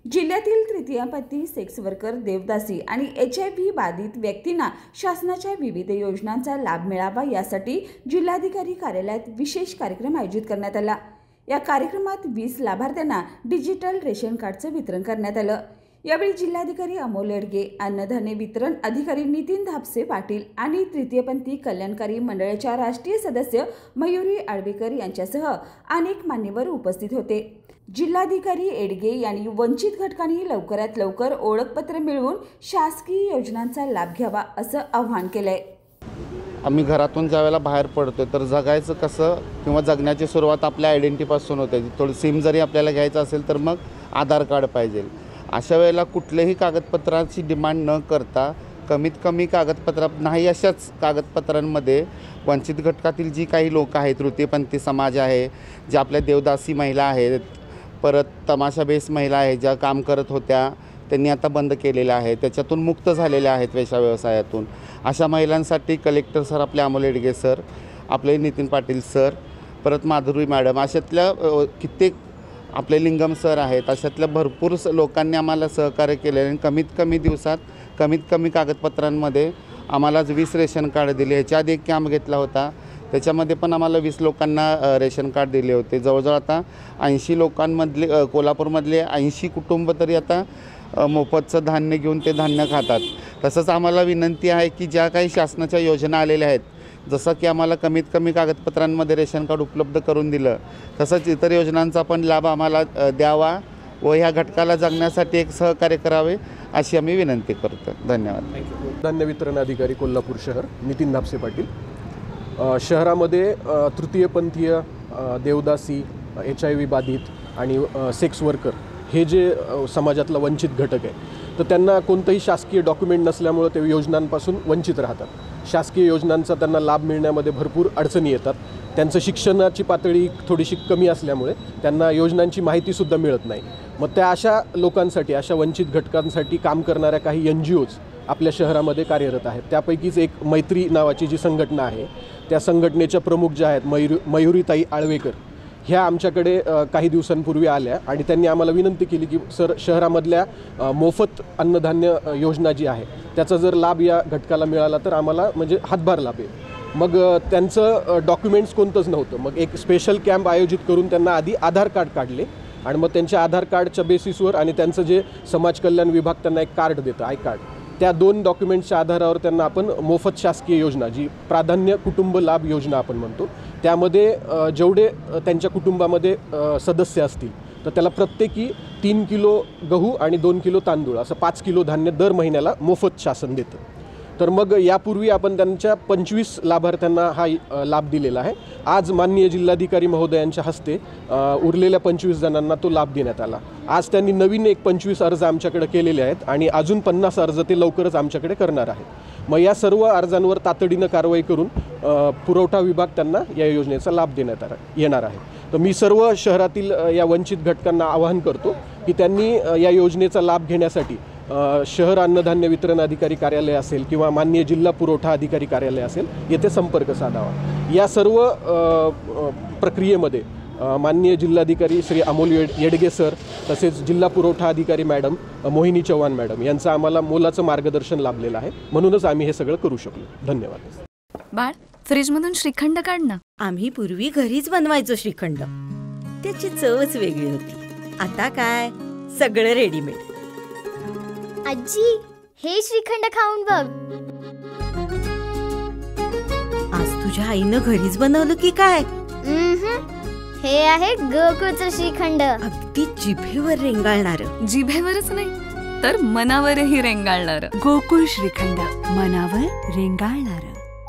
जिल्ह्यातील तृतीयपंथी sex worker, देवदासी आणि HIV बाधित व्यक्तींना शासनाच्या विविध योजनांचा लाभ मिळावा यासाठी जिल्हाधिकारी कार्यालयात विशेष कार्यक्रम आयोजित करण्यात आला। या कार्यक्रमात 20 लाभार्थ्यांना डिजिटल रेशन कार्डचं वितरण करण्यात आलं। यावेळी जिल्हाधिकारी अमोल येडगे, अन्नधान्य वितरण अधिकारी नितीन धापसे पाटील आणि तृतीयपंथी कल्याणकारी मंडळाच्या राष्ट्रीय सदस्य मयुरी आळवेकर यांच्यासह अनेक मान्यवर उपस्थित होते। जिल्हाधिकारी येडगे यांनी वंचित घटकांनी लवकरात लवकर ओळखपत्र मिळवून शासकीय योजनांचा लाभ घ्यावा असं आवाहन केलंय। आम्ही घरातून ज्यावेळेला बाहेर पडतो तर जगायचं कसं किंवा जगण्याची सुरुवात आपल्या आयडेंटिटीपासून होते। थोडं सिम जरी आपल्याला घ्यायचं असेल तर मग आधार कार्ड पाहिजे। अशा वेळेला कुठल्याही कागदपत्रांची डिमांड न करता कमीत कमी कागदपत्र नाही अशाच कागदपत्रांमध्ये वंचित घटकातील जी काही लोक आहेत, तृतीयपंथी समाज आहे, जे आपल्या देवदासी महिला आहेत, परत तमाशा बेस महिला आहेत, ज्या काम करत होत्या त्यांनी आता बंद केलेल्या आहे, त्याच्यातून मुक्त झालेल्या आहेत वेश्या व्यवसायातून, अशा महिलांसाठी कलेक्टर सर आपले अमोल येडगे सर, आपले नितीन पाटील सर, परत माधुरी मॅडम, अशातल्या कित्येक आपले लिंगम सर आहेत, अशातल्या भरपूर लोकांनी आम्हाला सहकार्य केले आणि कमीत कमी दिवसात कमीत कमी कागदपत्रांमध्ये आम्हाला 20 रेशन कार्ड दिले। ह्याच्या आधी एक कॅम्प घेतला होता, त्याच्यामध्ये पण आम्हाला 20 लोकांना रेशन कार्ड दिले होते। जवळजवळ आता 80 लोकांमधले, कोल्हापूरमधले 80 कुटुंब तरी आता मोफतचं धान्य घेऊन ते धान्य खातात। तसंच आम्हाला विनंती आहे की ज्या काही शासनाच्या योजना आलेल्या आहेत, जसं की आम्हाला कमीत कमी कागदपत्रांमध्ये रेशन कार्ड उपलब्ध करून दिलं, तसंच इतर योजनांचा पण लाभ आम्हाला द्यावा व ह्या घटकाला जगण्यासाठी एक सहकार्य करावे अशी आम्ही विनंती करतो। धन्यवाद। धान्य वितरण अधिकारी कोल्हापूर शहर नितीन धापसे पाटील। शहरामध्ये तृतीयपंथीय, देवदासी, HIV बाधित आणि सेक्स वर्कर हे जे समाजातला वंचित घटक आहे, तर त्यांना कोणतंही शासकीय डॉक्युमेंट नसल्यामुळे ते योजनांपासून वंचित राहतात। शासकीय योजनांचा त्यांना लाभ मिळण्यामध्ये भरपूर अडचणी येतात। त्यांचं शिक्षणाची पातळी थोडीशी कमी असल्यामुळे त्यांना योजनांची माहितीसुद्धा मिळत नाही। मग त्या अशा लोकांसाठी, अशा वंचित घटकांसाठी काम करणाऱ्या काही NGOज आपल्या शहरामध्ये कार्यरत आहेत। त्यापैकीच एक मैत्री नावाची जी संघटना आहे, त्या संघटनेच्या प्रमुख ज्या आहेत मयुरीताई आळवेकर, ह्या आमच्याकडे काही दिवसांपूर्वी आल्या आणि त्यांनी आम्हाला विनंती केली की सर, शहरामधल्या मोफत अन्नधान्य योजना जी आहे त्याचा जर लाभ या घटकाला मिळाला तर आम्हाला म्हणजे हातभार लाभेल। मग त्यांचं डॉक्युमेंट्स कोणतंच नव्हतं। मग एक स्पेशल कॅम्प आयोजित करून त्यांना आधी आधार कार्ड काढले आणि मग त्यांच्या आधार कार्डच्या बेसिसवर आणि त्यांचं जे समाज कल्याण विभाग त्यांना एक कार्ड देतं, आय कार्ड, त्या 2 डॉक्युमेंट्सच्या आधारावर त्यांना आपण मोफत शासकीय योजना, जी प्राधान्य कुटुंब लाभ योजना आपण म्हणतो, त्यामध्ये जेवढे त्यांच्या कुटुंबामध्ये सदस्य असतील तर त्याला प्रत्येकी 3 किलो गहू आणि 2 किलो तांदूळ असं 5 किलो धान्य दर महिन्याला मोफत शासन देतं। तर मग यापूर्वी आपण त्यांच्या 25 लाभार्थ्यांना हा लाभ दिलेला आहे। आज माननीय जिल्हाधिकारी महोदयांच्या हस्ते उरलेल्या 25 जणांना तो लाभ देण्यात आला। आज त्यांनी नवीन एक 25 अर्ज आमच्याकडे केलेले आहेत आणि अजून 50 अर्ज ते लवकरच आमच्याकडे करणार आहेत। मग या सर्व अर्जांवर तातडीनं कारवाई करून पुरवठा विभाग त्यांना या योजनेचा लाभ देण्यात येणार आहे। तर मी सर्व शहरातील या वंचित घटकांना आवाहन करतो की त्यांनी या योजनेचा लाभ घेण्यासाठी शहर अन्नधान्य वितरण अधिकारी कार्यालय असेल किंवा माननीय जिल्हा पुरवठा अधिकारी कार्यालय असेल, येथे संपर्क साधावा। या सर्व प्रक्रियेमध्ये माननीय जिल्हाधिकारी श्री अमोल येडगे सर, तसेच जिल्हा पुरवठा अधिकारी मॅडम मोहिनी चव्हाण मॅडम यांचं आम्हाला मोलाचं मार्गदर्शन लाभलेलं आहे, म्हणूनच आम्ही हे सगळं करू शकलो। धन्यवाद। बाळ, फ्रीजमधून श्रीखंड काढ ना। आम्ही पूर्वी घरीच बनवायचो श्रीखंड, त्याची चवच वेगळी होती। आता काय सगळं रेडीमेड। आजी, हे श्रीखंड खाऊन बघ। आज तुझ्या आईनं घरीच बनवलं की काय? हे आहे गोकुळचं श्रीखंड। अगदी जिभेवर रेंगाळणार। जिभेवरच नाही तर मनावरही रेंगाळणार। गोकुळ श्रीखंड, मनावर रेंगाळणार।